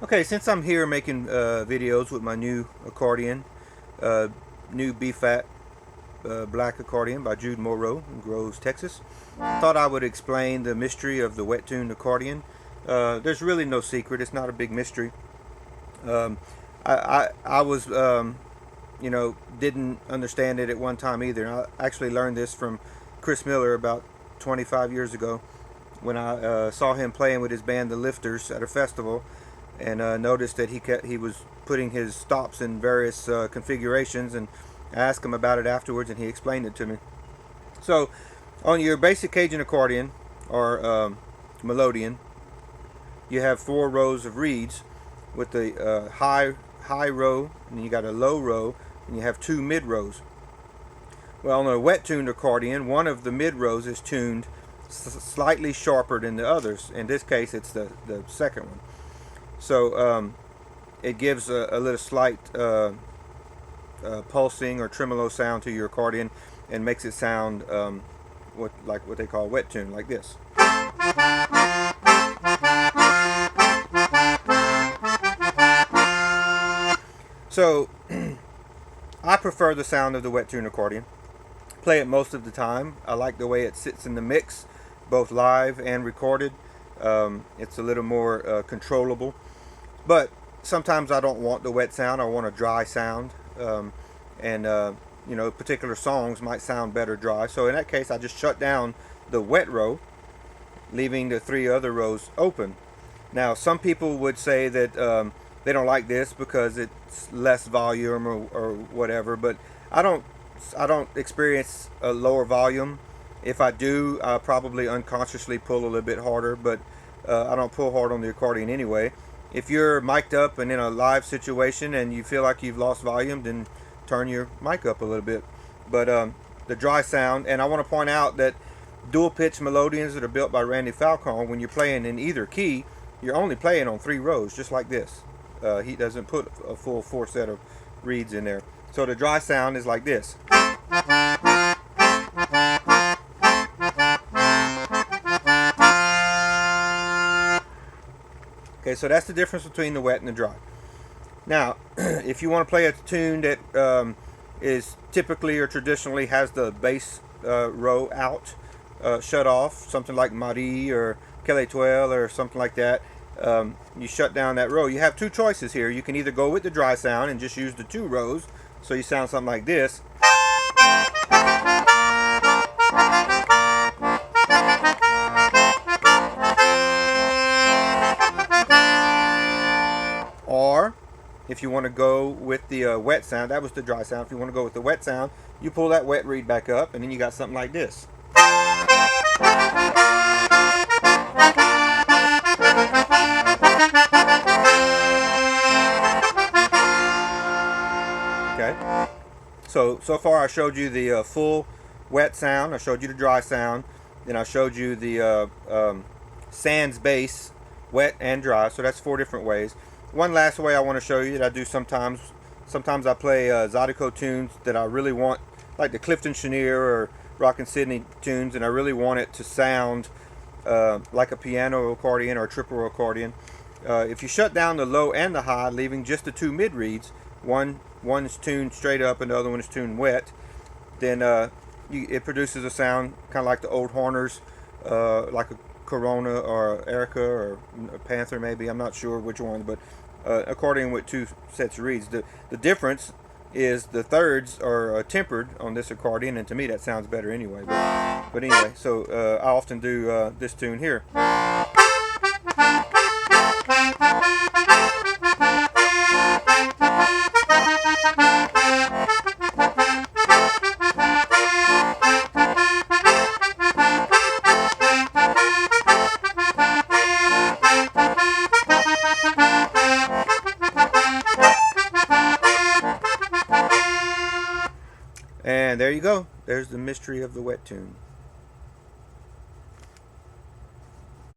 Okay, since I'm here making videos with my new accordion, new B-fat black accordion by Jude Morrow in Groves, Texas, thought I would explain the mystery of the wet-tuned accordion. There's really no secret. It's not a big mystery. I was, didn't understand it at one time either. And I actually learned this from Chris Miller about 25 years ago when I saw him playing with his band, the Lifters, at a festival, and noticed that he was putting his stops in various configurations, and I asked him about it afterwards, and he explained it to me. So, on your basic Cajun accordion, or melodeon, you have 4 rows of reeds with the high row, and you got a low row, and you have 2 mid rows. Well, on a wet-tuned accordion, one of the mid rows is tuned slightly sharper than the others. In this case, it's the second one. So it gives a little slight pulsing or tremolo sound to your accordion, and makes it sound like what they call wet tune, like this. So I prefer the sound of the wet tune accordion. Play it most of the time. I like the way it sits in the mix, both live and recorded. It's a little more controllable. But sometimes I don't want the wet sound. I want a dry sound. Particular songs might sound better dry. So in that case, I just shut down the wet row, leaving the 3 other rows open. Now, some people would say that they don't like this because it's less volume or whatever, but I don't experience a lower volume. If I do, I'll probably unconsciously pull a little bit harder, but I don't pull hard on the accordion anyway. If you're mic'd up and in a live situation and you feel like you've lost volume, then turn your mic up a little bit. But the dry sound, and I want to point out that dual pitch melodeons that are built by Randy Falcon, when you're playing in either key, you're only playing on 3 rows, just like this. He doesn't put a full 4 set of reeds in there. So the dry sound is like this. Okay, so that's the difference between the wet and the dry. Now, if you want to play a tune that is typically or traditionally has the bass row out, shut off, something like Marie or Quelle or something like that, you shut down that row. You have 2 choices here. You can either go with the dry sound and just use the 2 rows, so you sound something like this. Or, if you want to go with the wet sound, that was the dry sound. If you want to go with the wet sound, you pull that wet reed back up, and then you got something like this. Okay. So far I showed you the full wet sound, I showed you the dry sound, then I showed you the sans bass, wet and dry. So that's 4 different ways. One last way I want to show you that I do sometimes. Sometimes I play Zydeco tunes that I really want, like the Clifton Chenier or Rockin' Sydney tunes, and I really want it to sound like a piano accordion or a triple accordion. If you shut down the low and the high, leaving just the 2 mid reeds, one is tuned straight up and the other one is tuned wet, then it produces a sound kind of like the old Horners, like a Corona or Erica or a Panther maybe. I'm not sure which one, but accordion with 2 sets of reeds. The difference is the thirds are tempered on this accordion, and to me that sounds better anyway. But anyway, so I often do this tune here. And there you go. There's the mystery of the wet tune.